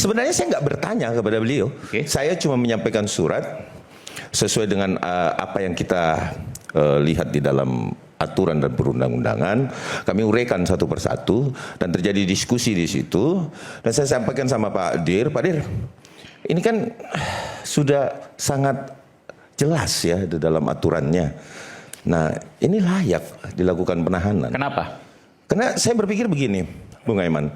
Sebenarnya saya nggak bertanya kepada beliau. Saya cuma menyampaikan surat sesuai dengan apa yang kita lihat di dalam aturan dan perundang-undangan. Kami uraikan satu persatu dan terjadi diskusi di situ. Dan saya sampaikan sama Pak Dir, ini kan sudah sangat jelas ya di dalam aturannya. Nah, ini layak dilakukan penahanan. Kenapa? Karena saya berpikir begini, Bung Aiman.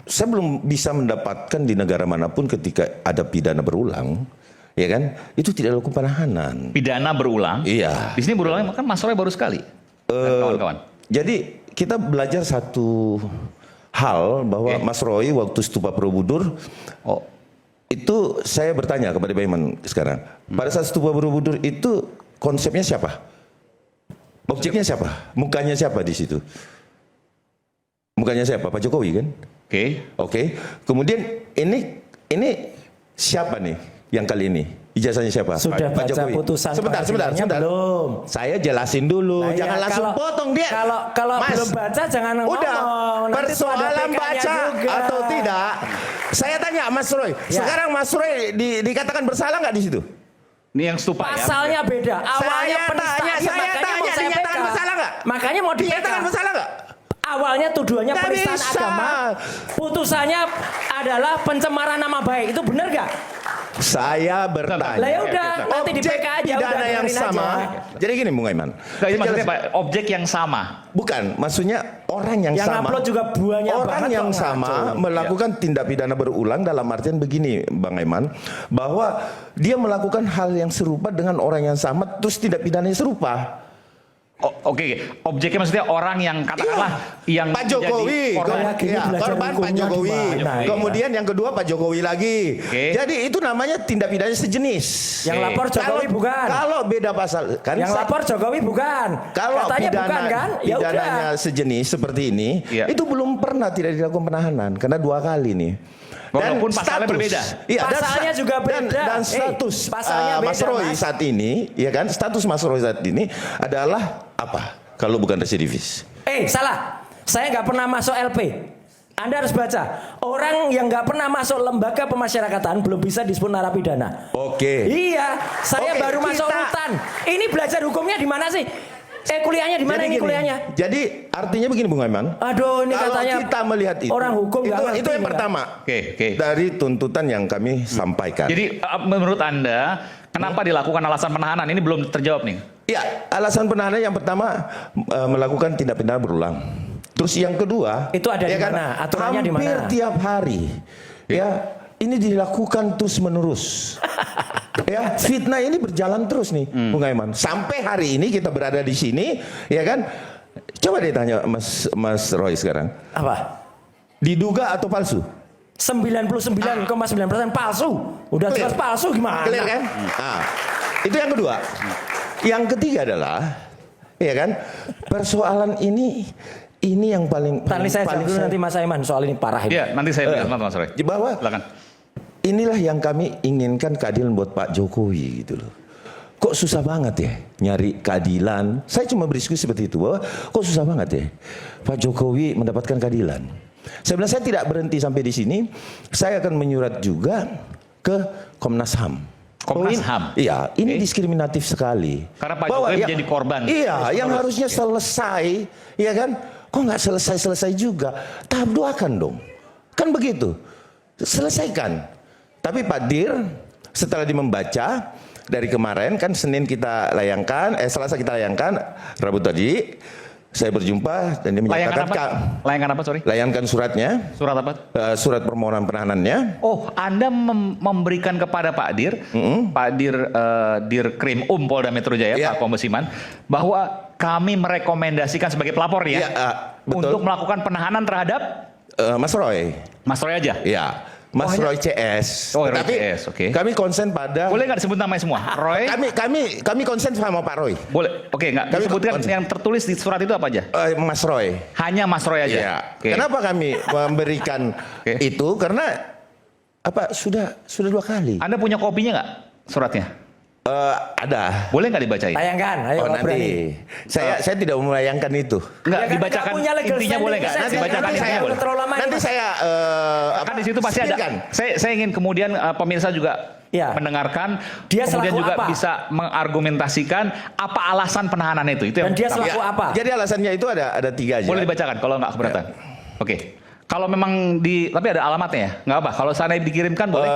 Saya belum bisa mendapatkan di negara manapun ketika ada pidana berulang, ya kan? Itu tidak dilakukan penahanan. Pidana berulang? Iya. Di sini berulang kan Mas Roy baru sekali. Kawan-kawan. Jadi kita belajar satu hal bahwa Mas Roy waktu Stupa Borobudur, itu saya bertanya kepada Pak Iman sekarang. Pada saat Stupa Borobudur itu konsepnya siapa? Objeknya siapa? Mukanya siapa di situ? Mukanya siapa? Pak Jokowi kan? Oke. Kemudian ini siapa nih yang kali ini? Ijazahnya siapa? Sudah Pak baca Jokowi. putusan Sebentar. belum? Saya jelasin dulu, Nah, jangan ya, langsung potong dia. Kalau Mas, belum baca jangan ngomong. udah, Nanti persoalan baca juga. atau tidak. Saya tanya Mas Roy, sekarang Mas Roy dikatakan bersalah nggak di situ? Ini yang stupa Pasalnya beda. Awalnya penistaan, saya tanya dinyatakan bersalah nggak? Makanya mau Dinyatakan bersalah nggak? Awalnya tuduhannya Nggak penistaan bisa. agama, putusannya adalah pencemaran nama baik. Itu benar gak? Saya bertanya. Lah ya udah, nanti di PK aja pidana udah yang dengerin sama. aja. Jadi gini Bung Aiman. Ini maksudnya Pak, objek yang sama. Bukan, maksudnya orang yang sama. upload juga banyak orang banget yang kok, sama ngaco. melakukan tindak pidana berulang dalam artian begini Bang Aiman, bahwa dia melakukan hal yang serupa dengan orang yang sama terus tindak pidananya serupa. Oke, objeknya maksudnya orang yang katakanlah yang Pak Jokowi, korban. korban Pak Jokowi. Kemudian yang kedua Pak Jokowi lagi. Jadi itu namanya tindak pidana sejenis. Yang lapor Jokowi bukan. Kalau beda pasal kan. Yang lapor Jokowi bukan. Kalau katanya pidana, bukan kan? Ya pidananya sejenis seperti ini, itu belum pernah tidak dilakukan penahanan karena 2 kali nih. Walaupun pasalnya berbeda. Iya, pasalnya juga beda. Dan status pasalnya Mas beda, Roy Mas. saat ini, ya kan? Status Mas Roy saat ini adalah apa? Kalau bukan residivis. Salah. Saya nggak pernah masuk LP. Anda harus baca. Orang yang nggak pernah masuk lembaga pemasyarakatan belum bisa disebut narapidana. Oke. Iya, saya baru masuk rutan. Ini belajar hukumnya di mana sih? Kuliahnya di mana ini kuliahnya? Jadi artinya begini Bung Aiman. Aduh, ini kalau katanya kita melihat itu, orang hukum itu yang pertama. Dari tuntutan yang kami sampaikan. Jadi menurut Anda, kenapa dilakukan alasan penahanan? Ini belum terjawab nih. Ya, alasan penahanan yang pertama melakukan tindak pidana berulang. Terus yang kedua, itu ada di mana? Aturannya di mana? Hampir tiap hari. Ya, ini dilakukan terus menerus. Ya, fitnah ini berjalan terus nih, Bung Aiman. Sampai hari ini kita berada di sini, ya kan? Coba deh tanya Mas Roy sekarang. Apa? Diduga atau palsu? 99,9% palsu. Udah jelas palsu gimana? Clear kan? Itu yang kedua. Yang ketiga adalah, ya kan? Persoalan ini yang paling saya jawab nanti Mas Aiman soal ini parah ini. Iya, nanti saya bilang Mas Roy. Bahwa silakan. Inilah yang kami inginkan keadilan buat Pak Jokowi gitu loh. Kok susah banget ya nyari keadilan? Saya cuma berdiskusi seperti itu bahwa kok susah banget ya Pak Jokowi mendapatkan keadilan. Saya bilang saya tidak berhenti sampai di sini. Saya akan menyurat juga ke Komnas HAM. Komnas HAM. Iya, ini diskriminatif sekali. Karena Pak Jokowi menjadi korban. Iya, yang harusnya selesai, ya kan? Kok nggak selesai juga? Tahap 2 kan dong. Kan begitu. Selesaikan. Tapi Pak Dir setelah membaca dari kemarin kan Senin kita layangkan, Selasa kita layangkan, Rabu tadi saya berjumpa dan dia menyatakan layangkan apa sorry? Layangkan suratnya. Surat apa? Surat permohonan penahanannya. Oh, Anda memberikan kepada Pak Dir, Pak Dirkrim Polda Metro Jaya, Pak Kombesiman, bahwa kami merekomendasikan sebagai pelapor ya, untuk melakukan penahanan terhadap Mas Roy. Mas Roy aja. Iya. Mas Roy CS. Oh, Roy tapi CS, oke. Kami konsen pada. Boleh nggak disebut namanya semua? Roy. Kami konsen sama Pak Roy. Boleh. Oke, nggak disebutkan yang tertulis di surat itu apa aja? Mas Roy. Hanya Mas Roy aja. Ya. Kenapa kami memberikan itu? Karena apa? Sudah 2 kali. Anda punya kopinya nggak suratnya? Ada. Boleh nggak dibacain? Tayangkan, ayo Oh, nanti. berani. Saya tidak melayangkan itu. Nggak, Ya kan, dibacakan nggak punya legal intinya boleh nggak? standing, Nanti saya dibacakan jangan intinya jangan boleh. terlalu lama, Nanti Mas. saya Kan di situ pasti ada. spinkan. Saya ingin kemudian pemirsa juga Ya. mendengarkan, Dia kemudian selaku juga apa? bisa mengargumentasikan apa alasan penahanan itu. Itu Dan yang dia selaku apa? Jadi alasannya itu ada 3 aja. boleh dibacakan kalau nggak keberatan. Oke. Kalau memang tapi ada alamatnya ya, nggak apa. Kalau sana dikirimkan boleh.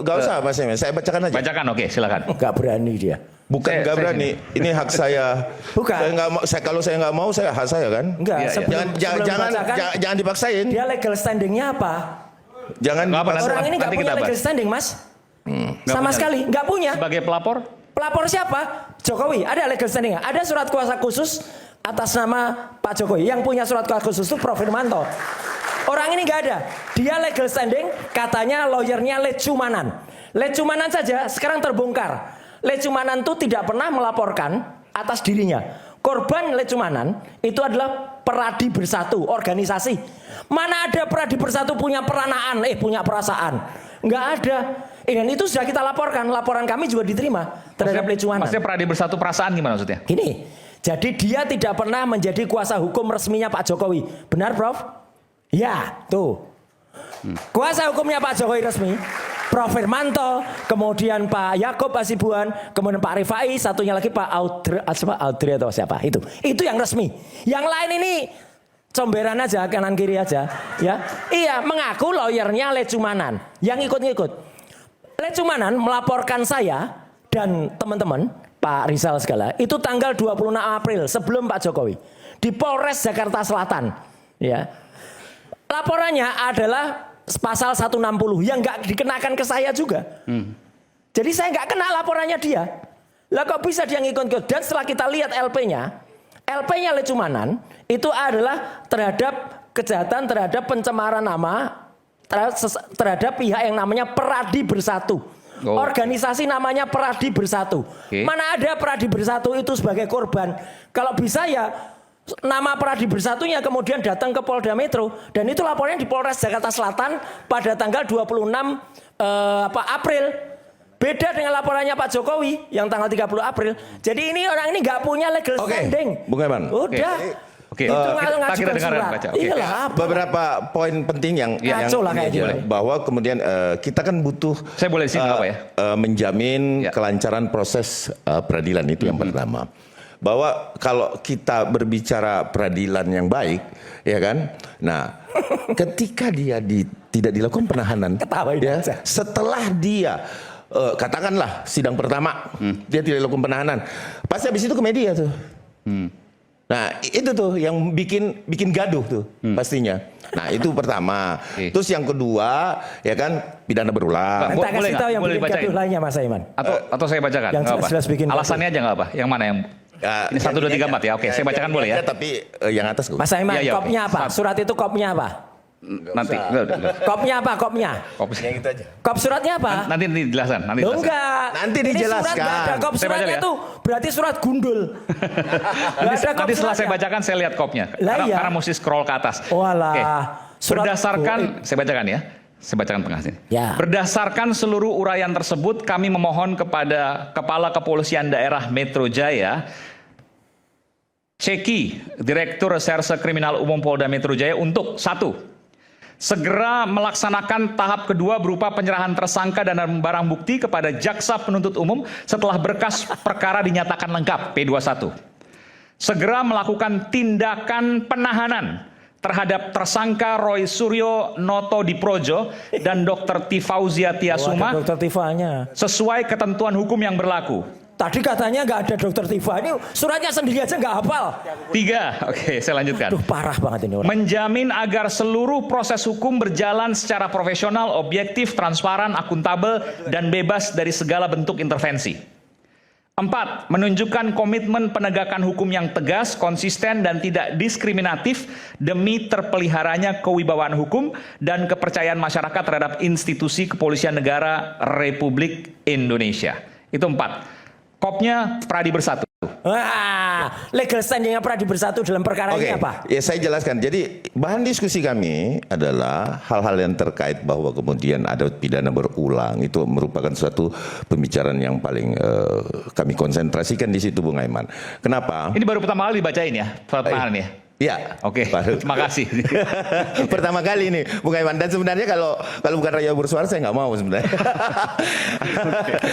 Gak usah Mas Emen, saya bacakan aja. Bacakan, oke, silakan. Nggak berani dia. Bukan Saya nggak berani, ini hak saya. Bukan. Saya nggak mau. Kalau saya nggak mau, saya hak saya kan. Enggak, Iya, iya. sebelum Jangan dibacakan, jangan dipaksain. dia legal standingnya apa? Jangan. Nggak apa, dipaksain. Orang ini nggak nanti punya kita legal bahas. standing, Mas. Nggak Sama punya. sekali, nggak punya. Sebagai pelapor, Pelapor siapa? Jokowi. Ada legal standing. Ada surat kuasa khusus atas nama Pak Jokowi. Yang punya surat kuasa khusus itu Prof Firmanto. Orang ini nggak ada. Dia legal standing, katanya lawyernya Lecumanan. Lecumanan saja sekarang terbongkar. Lecumanan itu tidak pernah melaporkan atas dirinya. Korban Lecumanan itu adalah Peradi Bersatu, organisasi. Mana ada Peradi Bersatu punya peranaan, punya perasaan. Nggak ada. Dan itu sudah kita laporkan. Laporan kami juga diterima terhadap Lecumanan. maksudnya Peradi Bersatu Perasaan gimana maksudnya? Gini, jadi dia tidak pernah menjadi kuasa hukum resminya Pak Jokowi. Benar, Prof? Ya, tuh. Kuasa hukumnya Pak Jokowi resmi, Prof Firmanto, kemudian Pak Yaakob Hasibuan, kemudian Pak Rifai, satunya lagi Pak Audrey atau siapa itu. Itu yang resmi. Yang lain ini comberan aja, kanan kiri aja, ya. Iya, mengaku lawyernya Lecumanan. Yang ikut-ikut. Lecumanan melaporkan saya dan teman-teman Pak Rizal segala itu tanggal 26 April sebelum Pak Jokowi di Polres Jakarta Selatan, ya. Laporannya adalah pasal 160 yang nggak dikenakan ke saya juga. Jadi saya nggak kena laporannya dia. Lah kok bisa dia ngikut-ngikut? Dan setelah kita lihat LP-nya Lecumanan itu adalah terhadap kejahatan terhadap pencemaran nama terhadap pihak yang namanya Peradi Bersatu. Oh. Organisasi namanya Peradi Bersatu. Okay. Mana ada Peradi Bersatu itu sebagai korban? Kalau bisa ya nama Peradi Bersatunya kemudian datang ke Polda Metro dan itu laporannya di Polres Jakarta Selatan pada tanggal 26 April. Beda dengan laporannya Pak Jokowi yang tanggal 30 April. Jadi ini orang ini nggak punya legal standing. Bung Eman. Udah. Oke. Itu Kita ngajukan dengarkan, surat. baca. Oke. Iyalah, apa? Beberapa poin penting yang Kacau lah kayak ini aja. gitu. Bahwa kemudian kita kan butuh Saya boleh sini apa ya? menjamin Ya. kelancaran proses peradilan itu yang pertama. Bahwa kalau kita berbicara peradilan yang baik, ya kan? Nah, ketika dia tidak dilakukan penahanan, Ketawain ya, aja. setelah dia katakanlah sidang pertama, dia tidak dilakukan penahanan, pasti habis itu ke media tuh. Nah, itu tuh yang bikin gaduh tuh pastinya. Nah, itu pertama. Oke. Terus yang kedua, ya kan pidana berulang. Kita Boleh kasih nggak? tahu yang Boleh bikin dibacain? gaduh lainnya Mas Aiman. Atau saya bacakan? yang Nggak apa. jelas-jelas bikin Alasannya aja nggak apa? Yang mana yang ini 1, 2, 3, 4 ya? Oke, saya bacakan boleh ya? Tapi yang atas Mas Aiman, Iya, iya, kopnya oke. apa? Surat itu kopnya apa? Nanti. Enggak. Kopnya apa? Kopnya. yang itu aja. Kop suratnya apa? Nanti dijelaskan. Nanti Loh, dijelaskan. enggak. Nanti Ini dijelaskan. surat nggak ada kop Saya suratnya baca ya? tuh berarti surat gundul. Nggak Nanti ada kop setelah saya suratnya. bacakan saya lihat kopnya. Lah iya. Karena mesti scroll ke atas. Walah, Oke. surat Berdasarkan, goib. saya bacakan ya. Saya bacakan tengah sini. Ya. Berdasarkan seluruh uraian tersebut, kami memohon kepada Kepala Kepolisian Daerah Metro Jaya, Ceki, Direktur Reserse Kriminal Umum Polda Metro Jaya untuk 1. Segera melaksanakan tahap kedua berupa penyerahan tersangka dan barang bukti kepada Jaksa Penuntut Umum setelah berkas perkara dinyatakan lengkap P21. Segera melakukan tindakan penahanan terhadap tersangka Roy Suryo Noto Diprojo dan Dr. Tifauzia Tiasuma Dokter Tifanya. sesuai ketentuan hukum yang berlaku. Tadi katanya nggak ada Dokter Tifa. Ini suratnya sendiri aja nggak hafal. 3, oke saya lanjutkan. Aduh, parah banget ini orang. Menjamin agar seluruh proses hukum berjalan secara profesional, objektif, transparan, akuntabel, dan bebas dari segala bentuk intervensi. 4. Menunjukkan komitmen penegakan hukum yang tegas, konsisten, dan tidak diskriminatif demi terpeliharanya kewibawaan hukum dan kepercayaan masyarakat terhadap institusi kepolisian negara Republik Indonesia. Itu 4. Kopnya Peradi Bersatu. Wah, legal standingnya Pradi Bersatu dalam perkara ini apa? Ya saya jelaskan. Jadi bahan diskusi kami adalah hal-hal yang terkait bahwa kemudian ada pidana berulang. Itu merupakan suatu pembicaraan yang paling kami konsentrasikan di situ, Bung Aiman. Kenapa? Ini baru pertama kali dibacain ya, surat penahanan ya? Ya, Oke, terima kasih. Pertama kali ini, Bung Aiman. Dan sebenarnya kalau bukan rakyat bersuara, saya nggak mau sebenarnya.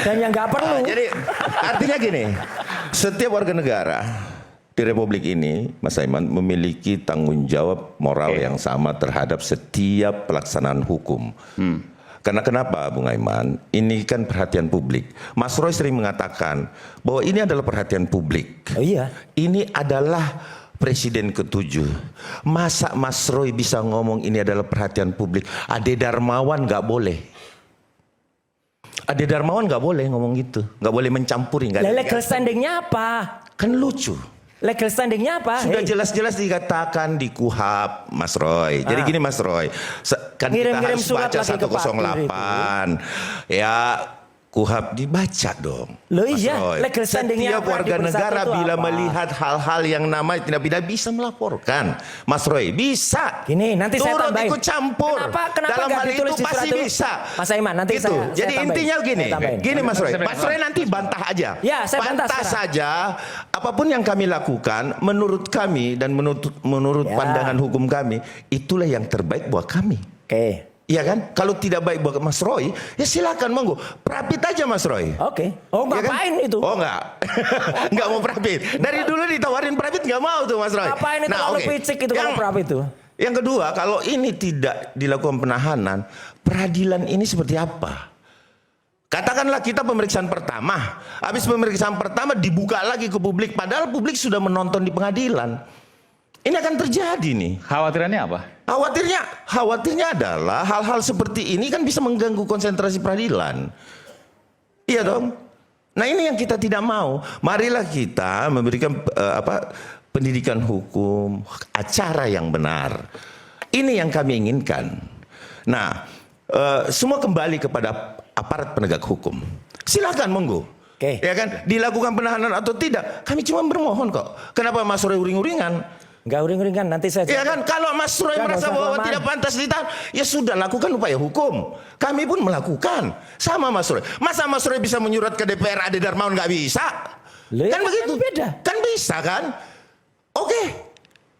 Dan yang nggak perlu. Jadi artinya gini, setiap warga negara di Republik ini, Mas Aiman, memiliki tanggung jawab moral yang sama terhadap setiap pelaksanaan hukum. Karena kenapa, Bung Aiman? Ini kan perhatian publik. Mas Roy sering mengatakan bahwa ini adalah perhatian publik. Oh iya. Ini adalah Presiden ke-7. Masa Mas Roy bisa ngomong ini adalah perhatian publik? Ade Darmawan nggak boleh. Ade Darmawan nggak boleh ngomong gitu. Nggak boleh mencampuri. Legal standingnya apa? Kan lucu. Legal standingnya apa? Sudah jelas-jelas dikatakan di KUHAP, Mas Roy. Jadi gini Mas Roy, kan Ngirim-ngirim kita surat harus baca lagi ke 108. Ya, KUHAP dibaca dong. Loh Mas iya, Roy. legal standingnya Setiap warga negara bila melihat hal-hal yang namanya tidak bisa melaporkan. Mas Roy, bisa. Gini, nanti saya turut tambahin. ikut campur. Kenapa Dalam nggak hal ditulis itu di pasti surat itu? bisa. Mas Aiman, nanti gitu. saya Jadi tambahin. intinya gini, Saya tambahin. gini Mas Roy. Mas Roy nanti bantah aja. Ya, saya bantah saja. Apapun yang kami lakukan, menurut kami dan menurut Ya. pandangan hukum kami, itulah yang terbaik buat kami. Oke. Iya kan? Kalau tidak baik buat Mas Roy, ya silakan monggo. Prapit aja Mas Roy. Oke. Oh, Ya kan? ngapain itu? Oh enggak. Enggak mau prapit. Dari dulu ditawarin prapit enggak mau tuh Mas Roy. Ngapain itu kalau picik itu kalau prapit itu? Yang kedua, kalau ini tidak dilakukan penahanan, peradilan ini seperti apa? Katakanlah kita pemeriksaan pertama. Habis pemeriksaan pertama dibuka lagi ke publik. Padahal publik sudah menonton di pengadilan. Ini akan terjadi nih. Khawatirannya apa? Khawatirnya adalah hal-hal seperti ini kan bisa mengganggu konsentrasi peradilan. Iya dong. Nah ini yang kita tidak mau. Marilah kita memberikan pendidikan hukum, acara yang benar. Ini yang kami inginkan. Nah, semua kembali kepada aparat penegak hukum. Silakan monggo. Oke. Ya kan, dilakukan penahanan atau tidak, kami cuma bermohon kok. Kenapa Mas Roy uring-uringan? Enggak uring-uringan, nanti saya Ya kan, kalau Mas Roy merasa bahwa tidak pantas ditahan, ya sudah lakukan upaya hukum. Kami pun melakukan. Sama Mas Roy. Masa Mas Roy bisa menyurat ke DPR Ade Darmawan nggak bisa? Loh, Kan ya, begitu. kan beda. Kan bisa kan? Oke.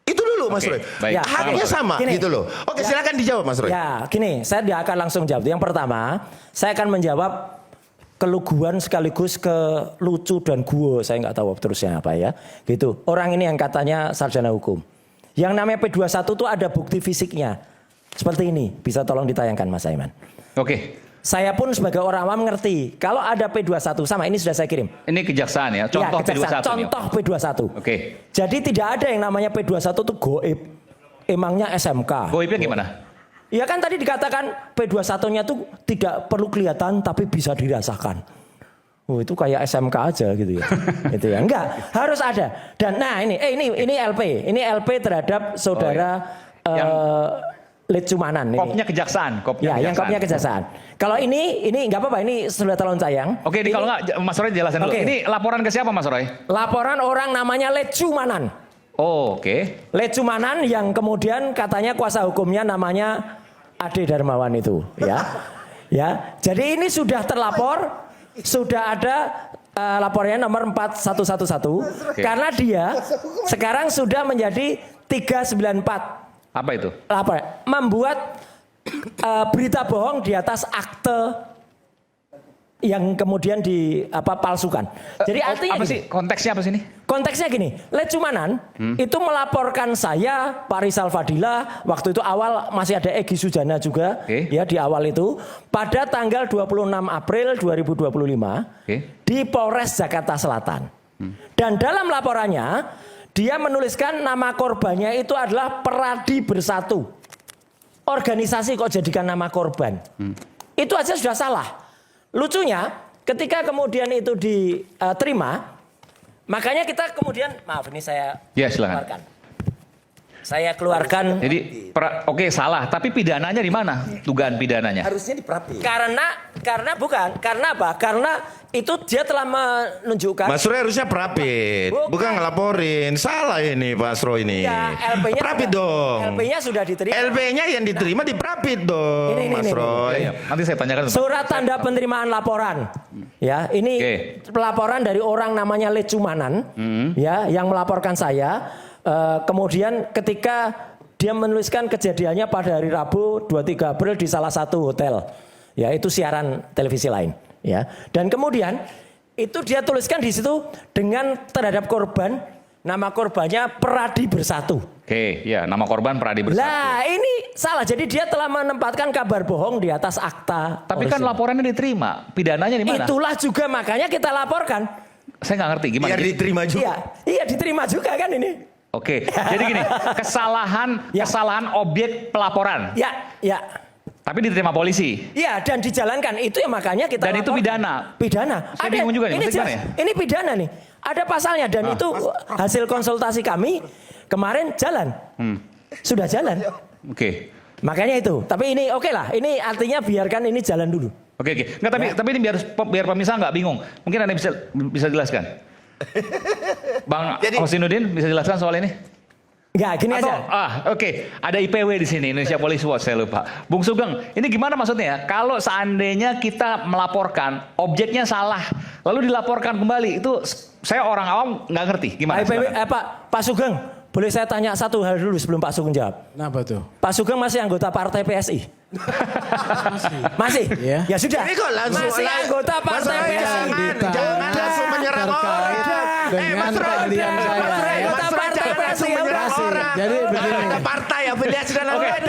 Itu dulu Mas Roy. baik. Ya, Haknya sama gini. gitu loh. Oke, silakan dijawab Mas Roy. Ya, gini, saya tidak akan langsung jawab. Yang pertama, saya akan menjawab keluguan sekaligus ke lucu dan guo. Saya nggak tahu terusnya apa ya. Gitu. Orang ini yang katanya sarjana hukum. Yang namanya P21 itu ada bukti fisiknya. Seperti ini, bisa tolong ditayangkan Mas Aiman. Oke. Saya pun sebagai orang awam ngerti. Kalau ada P21 sama ini sudah saya kirim. Ini kejaksaan ya, contoh kejaksaan. P21 nih. Contoh P21. Oke. Jadi tidak ada yang namanya P21 itu goib. Emangnya SMK. Goibnya gimana? Ya kan tadi dikatakan P21-nya tuh tidak perlu kelihatan tapi bisa dirasakan. Oh itu kayak SMK aja gitu ya. Gitu ya. Enggak, harus ada. Dan nah ini LP. Ini LP terhadap saudara Lecumanan. Kopnya kejaksaan, Ya, yang kopnya kejaksaan. Kalau ini enggak apa-apa, ini sudah tolong sayang. Oke, ini kalau enggak Mas Roy jelasin dulu. Oke. Ini laporan ke siapa Mas Roy? Laporan orang namanya Lecumanan. Oh, oke. Lecumanan yang kemudian katanya kuasa hukumnya namanya Ade Darmawan itu, ya. Ya. Jadi ini sudah terlapor. Sudah ada laporannya nomor 4111 karena dia sekarang sudah menjadi 394. Apa itu? Lapor membuat berita bohong di atas akte yang kemudian palsukan. Jadi artinya apa sih konteksnya apa sih ini? Konteksnya gini, Lecumanan itu melaporkan saya, Pak Rizal Fadila, waktu itu awal masih ada Egy Sujana juga, ya di awal itu, pada tanggal 26 April 2025 di Polres Jakarta Selatan. Dan dalam laporannya, dia menuliskan nama korbannya itu adalah Pradi Bersatu. Organisasi kok jadikan nama korban. Itu aja sudah salah. Lucunya, ketika kemudian itu diterima, makanya kita kemudian, maaf ini saya Ya, silakan. keluarkan. Saya keluarkan. Jadi oke salah, tapi pidananya di mana? Dugaan pidananya. Harusnya diperapin. Karena bukan, karena apa? Karena itu dia telah menunjukkan. Mas Roy harusnya perapit, bukan ngelaporin. Salah ini Pak Roy ini. Ya, LP-nya perapit dong. LP-nya sudah diterima. LP-nya yang diterima diperapit dong, Mas Roy. Ya, nanti saya tanyakan. Surat tanda penerimaan laporan. Ya, ini pelaporan dari orang namanya Lecumanan, ya, yang melaporkan saya. Kemudian ketika dia menuliskan kejadiannya pada hari Rabu 23 April di salah satu hotel, ya itu siaran televisi lain, ya. Dan kemudian itu dia tuliskan di situ dengan terhadap korban, nama korbannya Peradi Bersatu. Oke, ya nama korban Peradi Bersatu. Lah ini salah, jadi dia telah menempatkan kabar bohong di atas akta. Tapi kan laporannya diterima, pidananya di mana? Itulah juga makanya kita laporkan. Saya nggak ngerti gimana. Biar diterima juga. Iya diterima juga kan ini. Oke, jadi gini, kesalahan objek pelaporan. Ya. Tapi diterima polisi. Iya, dan dijalankan. Itu ya makanya kita Dan laporkan. itu pidana. Pidana. Saya bingung juga nih, ini gimana ya? Ini pidana nih. Ada pasalnya dan itu hasil konsultasi kami kemarin jalan. Sudah jalan. Oke. Makanya itu. Tapi ini oke lah. Ini artinya biarkan ini jalan dulu. Oke. Nggak, tapi ini biar pemirsa nggak bingung. Mungkin Anda bisa jelaskan. Bang Hosinuddin bisa jelaskan soal ini? Enggak, gini aja. Oke. Ada IPW di sini, Indonesia Police Watch, saya lupa. Bung Sugeng, ini gimana maksudnya ya? Kalau seandainya kita melaporkan, objeknya salah, lalu dilaporkan kembali, itu saya orang awam nggak ngerti. Gimana? IPW, Pak Sugeng, boleh saya tanya satu hal dulu sebelum Pak Sugeng jawab? Kenapa tuh? Pak Sugeng masih anggota partai PSI? Masih? Ya. Ya sudah. Ini kok langsung masih anggota partai PSI. Jangan langsung menyerang orang. Dengan keahlian saya. Anggota partai PSI. Jadi begini. Ada partai afiliasi dan lain-lain.